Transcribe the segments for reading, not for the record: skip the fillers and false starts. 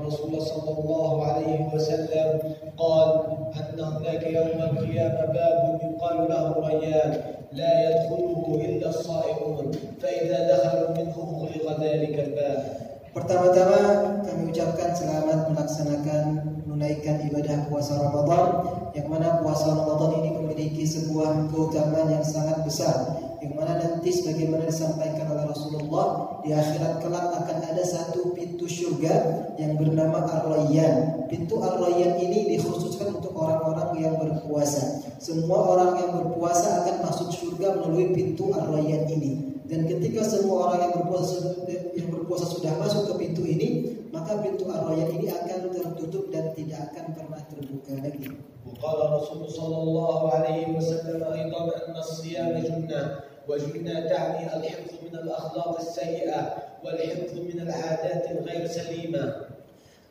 الرسول صلى الله عليه وسلم قال أن هناك يوم القيامة باب يقال له ريان لا يدخله إلا الصائمون فإذا دخلوا منه أغلق ذلك الباب. Pertama-tama kami ucapkan selamat melaksanakan menunaikan ibadah puasa Ramadan, yang mana puasa Ramadan ini memiliki sebuah keutamaan yang sangat besar, yang mana nanti sebagaimana disampaikan oleh Rasulullah, di akhirat kelak akan ada satu pintu surga yang bernama Ar-Rayyan. Pintu Ar-Rayyan ini dikhususkan untuk orang-orang yang berpuasa. Semua orang yang berpuasa akan masuk surga melalui pintu Ar-Rayyan ini. Dan ketika semua orang yang berpuasa sudah masuk ke pintu ini, maka pintu Ar-Rayyan ini akan tertutup dan tidak akan pernah terbuka lagi. وقال الرسول صلى الله عليه وسلم أيضا أن الصيام جنة وجنة تعني الحفظ من الأخلاق السيئة والحفظ من العادات الغير سليمة.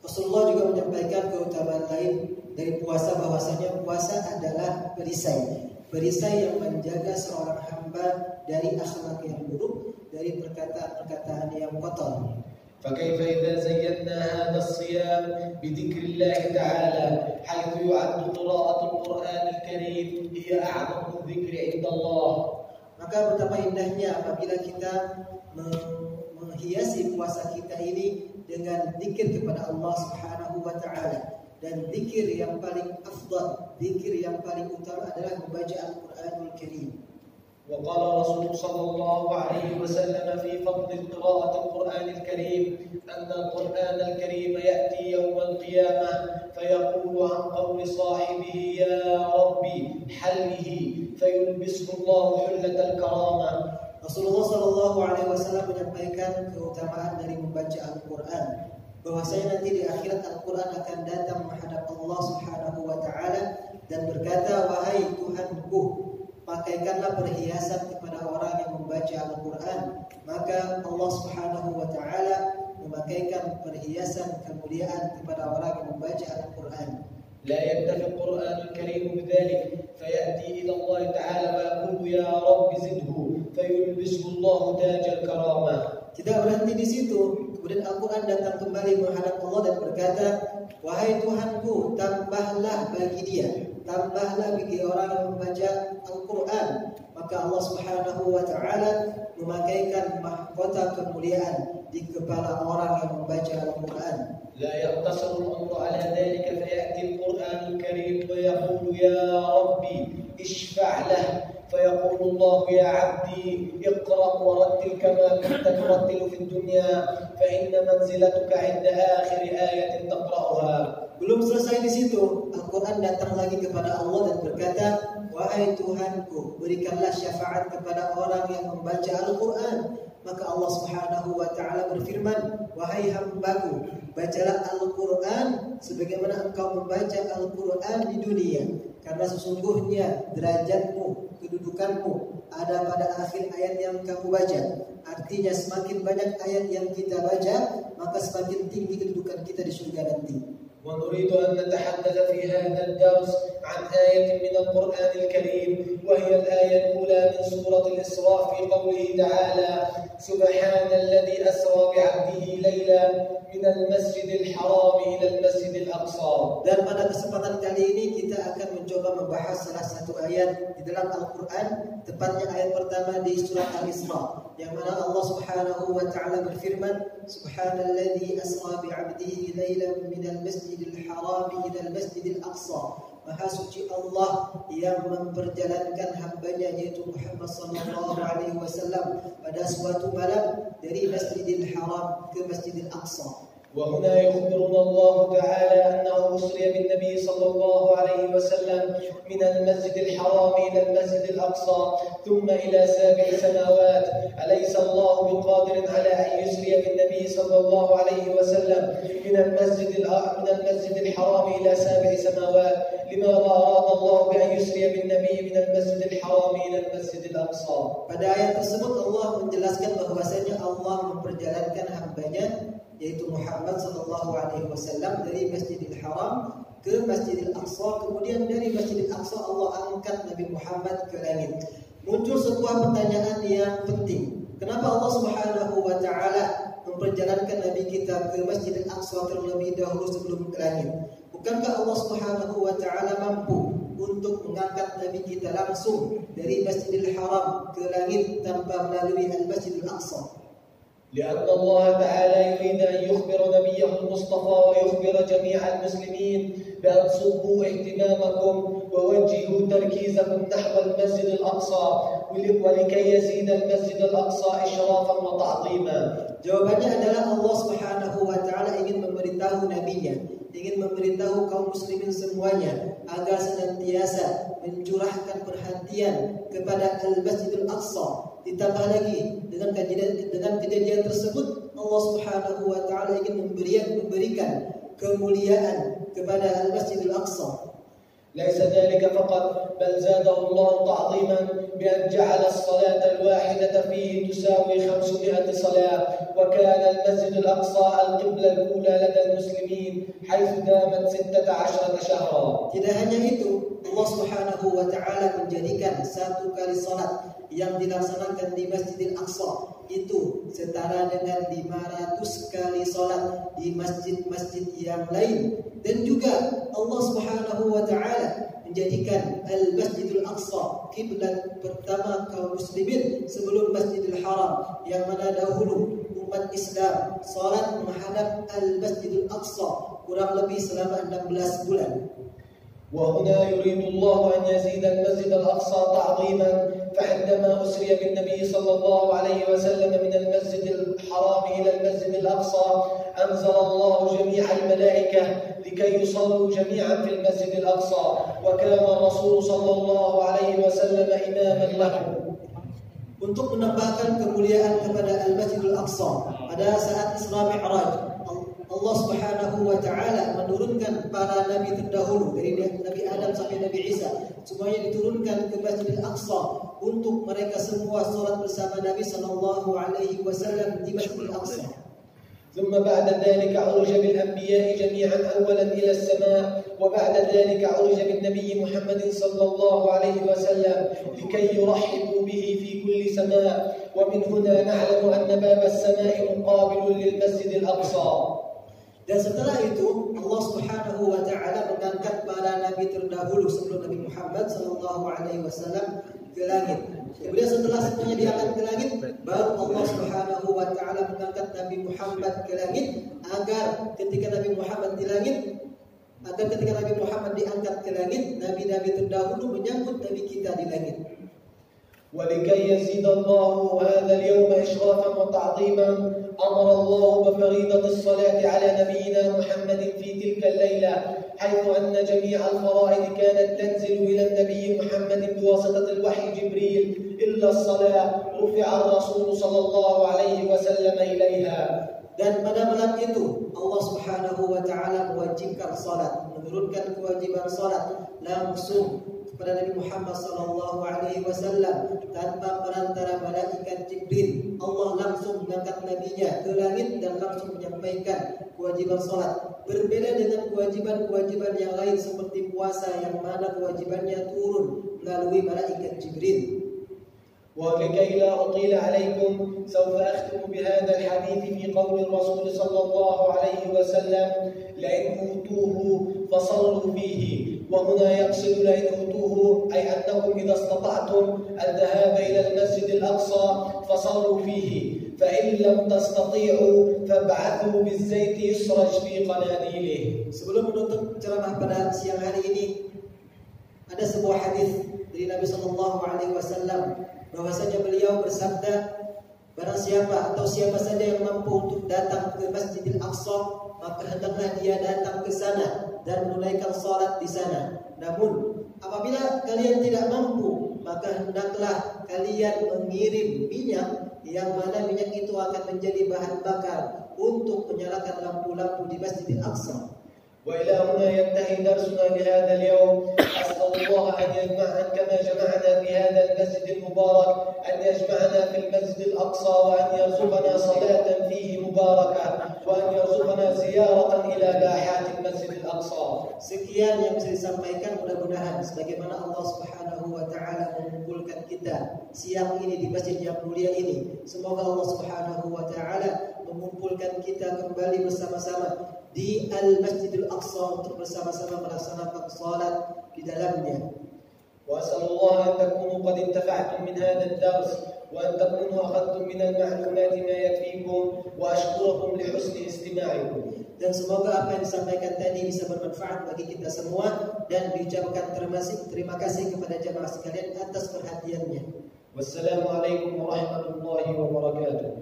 Rasulullah juga menyampaikan keutamaan lain dari puasa, bahwasanya puasa adalah perisai yang menjaga seorang hamba dari akhlak yang buruk, dari perkataan-perkataan yang kotor. فكيف إذا زينا هذا الصيام بذكر الله تعالى حيث يعد قراءة القرآن الكريم هي أعظم الذكر عند الله. Maka betapa indahnya apabila kita menghiasi puasa kita ini dengan zikir kepada Allah Subhanahu wa taala. Dan zikir yang paling afdal, zikir yang paling utama adalah membaca Al-Qur'anul Karim. وقال رسول صلى الله عليه وسلم في فضل قراءة القرآن الكريم أن القرآن الكريم يأتي يوم القيامة فيقول عن قول صاحبه يا ربي حله فيلبسه الله حلة الكرامة. Rasulullah Shallallahu Alaihi Wasallam menyampaikan keutamaan dari membaca Al-Quran, bahwasanya nanti di akhirat Al-Quran akan datang menghadap Allah Subhanahu Wa Taala dan berkata, wahai Tuhanku, pakaikanlah perhiasan kepada orang yang membaca Al-Quran. Maka Allah Subhanahu Wa Taala memakaikan perhiasan kemuliaan kepada orang yang membaca Al-Quran. لا يكتفي القرآن الكريم بذلك فيأتي إلى الله تعالى ويقول يا رب زده فيلبسه الله تاج الكرامة. Tidak berhenti di situ, kemudian Al-Quran datang kembali menghadap Allah dan berkata, wahai Tuhanku, tambahlah bagi dia, tambahlah bagi orang yang membaca Al-Quran. Maka Allah Subhanahu wa taala memakaikan mahkota kemuliaan di kepala orang yang membaca Al-Quran. لا يقتصر الأمر على ذلك فيأتي القرآن الكريم ويقول يا ربي اشفع له فيقول الله يا عبدي اقرأ ورتل كما كنت ترتل في الدنيا فإن منزلتك عند آخر آية تقرأها. Belum selesai di situ, Al-Quran datang lagi kepada Allah dan berkata, wahai Tuhanku, berikanlah syafaat kepada orang yang membaca Al-Quran. Maka Allah Subhanahu wa taala berfirman, wahai hambaku, bacalah Al-Quran sebagaimana engkau membaca Al-Quran di dunia, karena sesungguhnya derajatmu, kedudukanmu ada pada akhir ayat yang kamu baca. Artinya semakin banyak ayat yang kita baca, maka semakin tinggi kedudukan kita di surga nanti. ونريد أن نتحدث في هذا الدرس عن آية من القرآن الكريم وهي الآية الأولى من سورة الإسراء في قوله تعالى سبحان الذي أسرى بعبده ليلا من المسجد الحرام إلى المسجد الأقصى. Dan pada kesempatan kali ini kita akan mencoba membahas salah satu ayat di dalam Al-Quran, tepatnya ayat pertama di surat Al-Isra, yang mana Allah Subhanahu wa taala berfirman, Subhanalladzi asra bi'abdihi lailan minal masjidil haram ilal masjidil aqsa. Maha suci Allah yang memperjalankan hambanya yaitu Muhammad sallallahu alaihi wasallam pada suatu malam dari Masjidil Haram ke Masjidil Aqsa. وهنا يخبرنا الله تعالى أنه أسري بالنبي صلى الله عليه وسلم من المسجد الحرام إلى المسجد الأقصى ثم إلى 7 سماوات. أليس الله بقادر على أن يسري بالنبي صلى الله عليه وسلم من المسجد الحرام إلى 7 سماوات؟ لماذا أراد الله بأن يسري بالنبي من المسجد الحرام إلى المسجد الأقصى؟ Pada ayat tersebut Allah menjelaskan bahwasanya Allah memperjalankan hambanya yaitu Muhammad sallallahu alaihi wasallam dari Masjidil Haram ke Masjidil Aqsa, kemudian dari Masjidil Aqsa Allah angkat Nabi Muhammad ke langit. Muncul sebuah pertanyaan yang penting. Kenapa Allah Subhanahu wa taala memperjalankan Nabi kita ke Masjidil Aqsa terlebih dahulu sebelum ke langit? Bukankah Allah Subhanahu wa taala mampu untuk mengangkat Nabi kita langsung dari Masjidil Haram ke langit tanpa melalui Al-Masjidil Aqsa? لأن الله تعالى يريد أن يخبر نبيه المصطفى ويخبر جميع المسلمين بأن صبوا اهتمامكم ووجهوا تركيزكم نحو المسجد الأقصى ولكي يزيد المسجid الأقصى إشرافا وتعظيما. Jawabannya adalah Allah Subhanahu wa taala ingin memberitahu nabinya, ingin memberitahu kaum muslimin semuanya agar senantiasa mencurahkan perhatian kepada Al-Masjidil Aqsa. Ditambah lagi dengan kejadian tersebut, Allah Subhanahu wa taala ingin memberikan kemuliaan kepada Al-Masjidil Aqsa. ليس ذلك فقط بل زاده الله تعظيما بأن جعل الصلاة الواحدة فيه تساوي 500 صلاة وكان المسجد الأقصى القبلة الأولى لدى المسلمين حيث دامت 16 شهرا. Tidak hanya itu, Allah Subhanahu wa taala menjadikan satu kali salat yang dilaksanakan di Masjidil Aqsa itu setara dengan 500 kali salat di masjid-masjid yang lain. Dan juga Allah Subhanahu wa taala menjadikan Al-Masjidil Aqsa kiblat pertama kaum muslimin sebelum Masjidil Haram, yang mana dahulu umat Islam salat menghadap Al-Masjidil Aqsa kurang lebih selama 16 bulan. وهنا يريد الله أن يزيد المسجد الأقصى تعظيما فعندما أسري بالنبي صلى الله عليه وسلم من المسجد الحرام إلى المسجد الأقصى أنزل الله جميع الملائكة لكي يصلوا جميعا في المسجد الأقصى وكان الرسول صلى الله عليه وسلم إماما لهم. Untuk menambahkan kemuliaan kepada Al-Masjidil Aqsa, pada saat Isra Mi'raj, Allah Subhanahu wa taala menurunkan para nabi terdahulu dari Nabi Adam sampai Nabi Isa, semuanya diturunkan ke Masjidil Aqsa untuk mereka semua salat bersama Nabi sallallahu alaihi wasallam di Masjidil Aqsa. ثم بعد ذلك عرج بالأنبياء جميعا أولا إلى السماء وبعد ذلك عرج بالنبي محمد صلى الله عليه وسلم لكي يرحبوا به في كل سماء ومن هنا نعلم أن باب السماء مقابل للمسجد الأقصى. Dan setelah itu Allah Subhanahu wa taala mengangkat para nabi terdahulu sebelum Nabi Muhammad sallallahu alaihi wasallam ke langit. Kemudian setelah semuanya diangkat ke langit, baru Allah Subhanahu wa taala mengangkat Nabi Muhammad ke langit agar ketika Nabi Muhammad diangkat ke langit, nabi-nabi terdahulu menyambut nabi kita di langit. ولكي يزيد الله هذا اليوم إشرافا وتعظيما أمر الله بفريضة الصلاة على نبينا محمد في تلك الليلة حيث أن جميع الفرائض كانت تنزل إلى النبي محمد بواسطة الوحي جبريل إلا الصلاة رفع الرسول صلى الله عليه وسلم إليها. Dan pada malam itu Allah Subhanahu wa taala mewajibkan salat, menurunkan kewajiban salat langsung kepada Nabi Muhammad sallallahu alaihi wasallam tanpa perantara malaikat Jibril. Allah langsung mengangkat nabinya ke langit dan langsung menyampaikan kewajiban salat. Berbeda dengan kewajiban-kewajiban yang lain seperti puasa yang mana kewajibannya turun melalui malaikat Jibril. ولكي لا أطيل عليكم سوف أختم بهذا الحديث في قول الرسول صلى الله عليه وسلم لئن أوتوه فصلوا فيه. وهنا يقصد لئن أوتوه أي أنكم إذا استطعتم الذهاب إلى المسجد الأقصى فصلوا فيه فإن لم تستطيعوا فابعثوا بالزيت يسرج في قناديله. Sebelum menutup ceramah pada siang hari ini, ada sebuah hadis dari Nabi sallallahu alaihi wasallam bahwasanya beliau bersabda, barang siapa atau siapa saja yang mampu untuk datang ke Masjidil Aqsa, maka hendaklah dia datang ke sana dan menunaikan salat di sana. Namun apabila kalian tidak mampu, maka hendaklah kalian mengirim minyak, yang mana minyak itu akan menjadi bahan bakar untuk menyalakan lampu-lampu di Masjidil Aqsa. وإلى هنا ينتهي درسنا لهذا اليوم. أسأل الله أن يجمعنا كما جمعنا في هذا المسجد المبارك، أن يجمعنا في المسجد الأقصى، وأن يرزقنا صلاة فيه مباركة، وأن يرزقنا زيارة إلى باحات المسجد الأقصى. Sekian yang bisa disampaikan, mudah-mudahan sebagaimana Allah Subhanahu wa taala mengumpulkan kita siang ini di masjid yang mulia ini. Semoga Allah Subhanahu wa taala mengumpulkan kita kembali bersama-sama di Al-Masjidil Aqsa untuk bersama-sama melaksanakan salat di dalamnya. وأسأل الله أن تكونوا قد انتفعتم من هذا الدرس وأن تكونوا أخذتم من المعلومات ما يكفيكم وأشكركم لحسن استماعكم. Dan semoga apa yang disampaikan tadi bisa bermanfaat bagi kita semua dan diucapkan terima kasih kepada jamaah sekalian atas perhatiannya. Wassalamualaikum warahmatullahi wabarakatuh.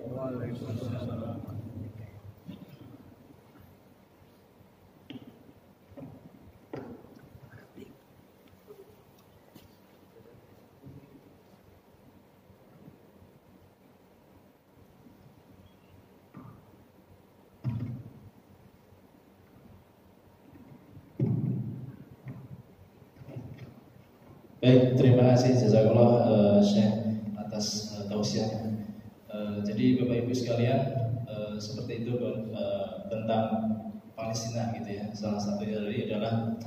Baik, terima kasih jazakallah Syekh atas tausiahnya. Jadi Bapak Ibu sekalian, seperti itu tentang Palestina gitu ya. Salah satu dari adalah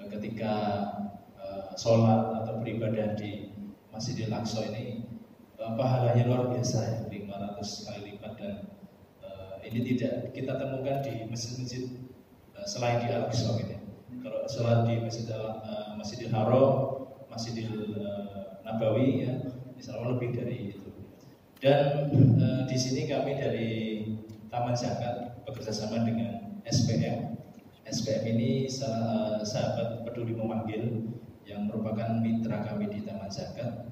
ketika sholat atau beribadah di Masjidil Aqsa ini pahalanya luar biasa ya, 500 kali lipat, dan ini tidak kita temukan di masjid-masjid selain di Al-Aqsa gitu ya. Kalau sholat di Masjidil Haram, Masjidil Nabawi ya, insya Allah lebih dari itu. Dan di sini kami dari Taman Zakat bekerjasama dengan SPM. SPM ini sahabat peduli memanggil yang merupakan mitra kami di Taman Zakat.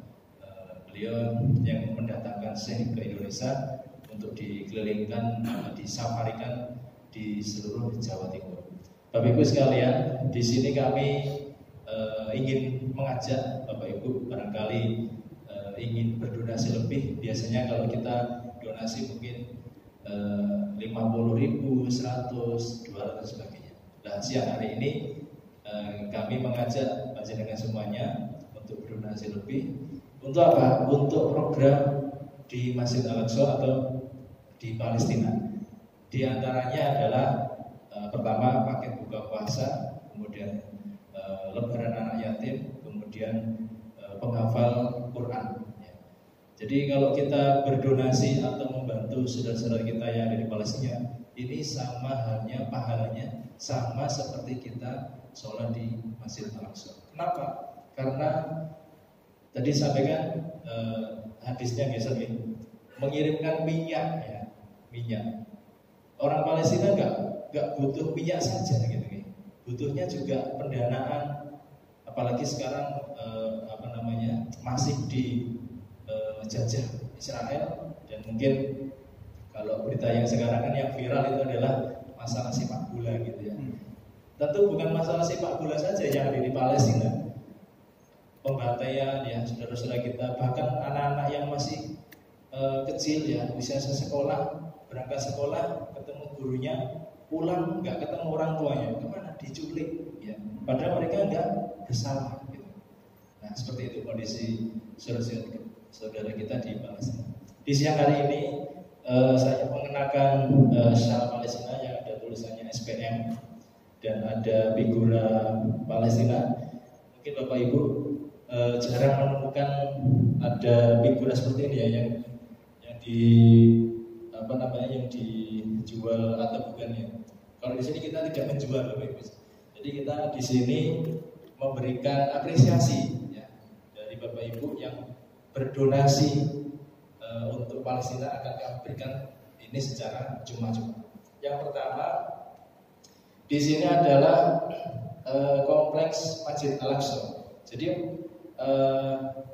Beliau yang mendatangkan Syekh ke Indonesia untuk dikelilingkan, disafarikan di seluruh Jawa Timur. Bapak Ibu sekalian, di sini kami ingin mengajak Bapak Ibu barangkali ingin berdonasi lebih. Biasanya kalau kita donasi mungkin 50.000, 100, 200 dan sebagainya. Nah, siang hari ini kami mengajak panjenengan semuanya untuk berdonasi lebih. Untuk apa? Untuk program di Masjid Al-Aqsa atau di Palestina. Di antaranya adalah pertama paket buka puasa, kemudian lebaran anak yatim, kemudian penghafal Quran. Jadi kalau kita berdonasi atau membantu saudara-saudara kita yang ada di Palestina, ini sama halnya pahalanya sama seperti kita sholat di Masjid Al-Aqsa. Kenapa? Karena tadi sampaikan hadisnya biasa mengirimkan minyak ya, minyak. Orang Palestina nggak butuh minyak saja gitu. Butuhnya juga pendanaan, apalagi sekarang masih dijajah Israel, dan mungkin kalau berita yang sekarang kan yang viral itu adalah masalah sepak bola gitu ya. Tentu bukan masalah sepak bola saja yang ada di Palestina, pembantaian ya saudara-saudara kita, bahkan anak-anak yang masih kecil ya, usia sekolah, berangkat sekolah, ketemu gurunya, pulang nggak ketemu orang tuanya, kemana? Diculik ya. Padahal mereka nggak bersalah gitu. Nah seperti itu kondisi saudara kita di Palestina. Di siang hari ini saya mengenakan syal Palestina yang ada tulisannya SPM dan ada figura Palestina. Mungkin Bapak Ibu jarang menemukan ada figura seperti ini ya, yang dijual atau bukan ya. Kalau di sini kita tidak menjual Bapak Ibu. Jadi kita di sini memberikan apresiasi ya, dari Bapak Ibu yang berdonasi untuk Palestina, akan kami berikan ini secara cuma-cuma. Yang pertama di sini adalah kompleks Masjid Al-Aqsa. Jadi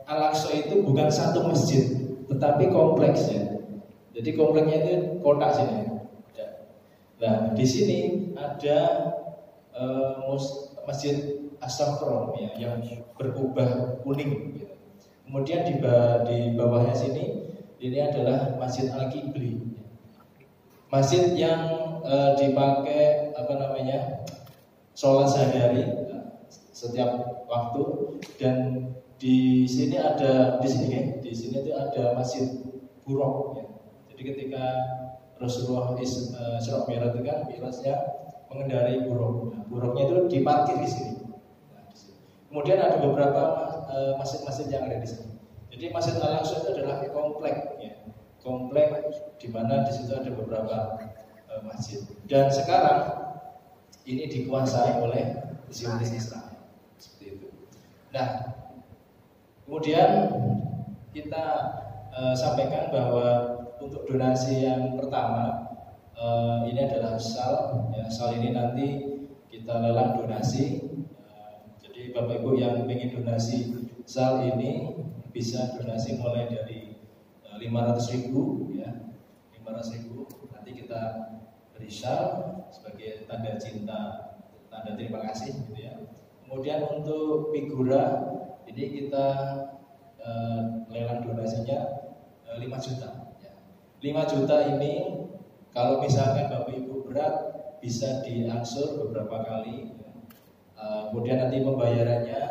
Al-Aqsa itu bukan satu masjid, tetapi kompleks ya. Jadi kompleksnya itu kotak sini. Nah, di sini ada Masjid As-Saffron ya, yang berubah kuning gitu. Kemudian di bawahnya sini ini adalah Masjid Al-Qibli. Masjid yang dipakai sholat sehari-hari setiap waktu. Dan di sini itu ada Masjid Buraq ya. Jadi ketika Rasulullah Isra Mi'raj itu kan Mi'rajnya mengendarai buruk. Nah, buruknya itu diparkir di sini. Nah, di sini. Kemudian ada beberapa masjid-masjid yang ada di sini. Jadi Masjid Al-Aqsa itu adalah komplek ya. komplek di mana di situ ada beberapa masjid. Dan sekarang ini dikuasai oleh Zionis Israel. Seperti itu. Nah, kemudian kita sampaikan bahwa untuk donasi yang pertama ini adalah SAL. Ya, SAL ini nanti kita lelang donasi. Jadi Bapak Ibu yang ingin donasi SAL ini bisa donasi mulai dari 500.000 ya, 500.000. Nanti kita beri SAL sebagai tanda cinta, tanda terima kasih gitu ya. Kemudian untuk figura ini kita lelang donasinya 5 juta ya. 5 juta ini kalau misalkan Bapak Ibu berat bisa diangsur beberapa kali ya. Kemudian nanti pembayarannya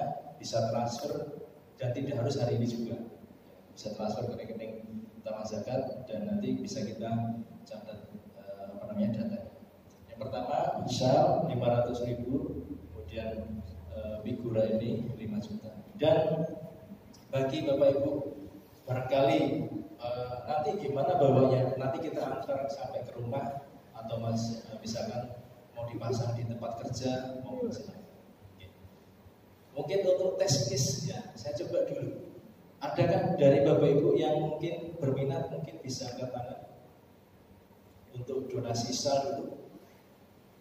bisa transfer dan tidak harus hari ini juga, bisa transfer ke rekening utama zakat dan nanti bisa kita catat data. Yang pertama SAL 500.000, kemudian figura ini 5 juta. Dan bagi Bapak Ibu barangkali nanti gimana bawanya, nanti kita antar sampai ke rumah atau misalkan mau dipasang di tempat kerja, mau silakan. Mungkin untuk tes case ya, saya coba dulu. Ada kan dari Bapak Ibu yang mungkin berminat, mungkin bisa angkat tangan untuk donasi SAL dulu.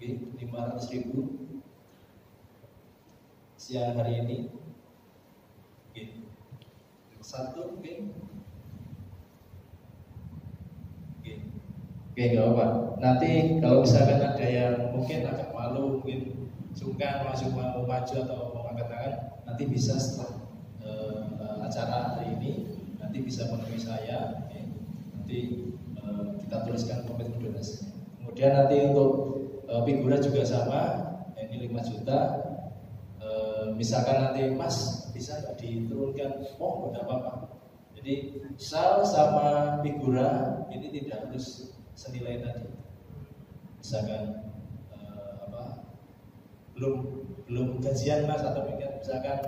500.000 siang hari ini. Satu mungkin. Oke, nggak apa. Nanti kalau misalkan ada yang mungkin agak malu, mungkin sungkan masuk mau maju atau mau angkat tangan, nanti bisa setelah acara hari ini, nanti bisa menemui saya. Nanti kita tuliskan komitmen donasi. Kemudian nanti untuk figura juga sama, ini 5 juta. Misalkan nanti Mas bisa nggak diturunkan, tidak apa-apa. Jadi SAL sama figura ini tidak harus senilai tadi. Misalkan belum gajian Mas atau misalkan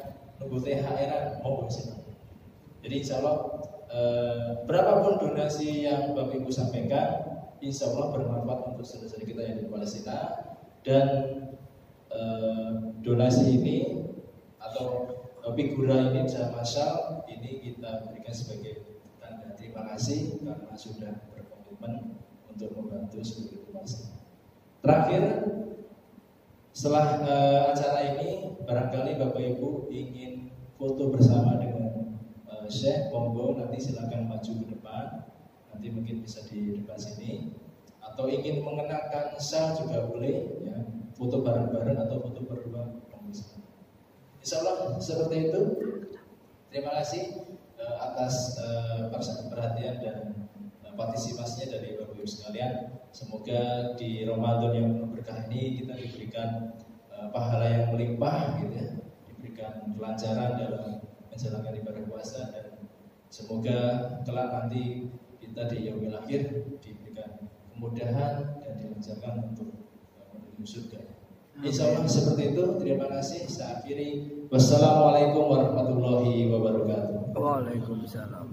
nunggu THR mau silakan. Jadi insya Allah berapapun donasi yang Bapak Ibu sampaikan, insya Allah bermanfaat untuk saudara-saudara kita yang di Palestina. Dan donasi ini atau figura ini sama SAL ini kita berikan sebagai tanda terima kasih karena sudah berkomitmen untuk membantu seluruh Palestina. Terakhir, setelah acara ini barangkali Bapak Ibu ingin foto bersama dengan Syekh, monggo nanti silakan maju ke depan. Nanti mungkin bisa di depan sini. Atau ingin mengenakan SAL juga boleh ya. Foto bareng-bareng atau foto berdua. Insya Allah seperti itu. Terima kasih atas perhatian dan partisipasinya dari Bapak Ibu sekalian. Semoga di Ramadan yang berkah ini kita diberikan pahala yang melimpah gitu ya. Diberikan kelancaran dalam menjalankan ibadah puasa dan semoga kelak nanti kita di yaumil akhir diberikan kemudahan dan dilancarkan untuk menuju surga. Insya Allah seperti itu. Terima kasih. Saya akhiri. Wassalamualaikum warahmatullahi wabarakatuh. Waalaikumsalam.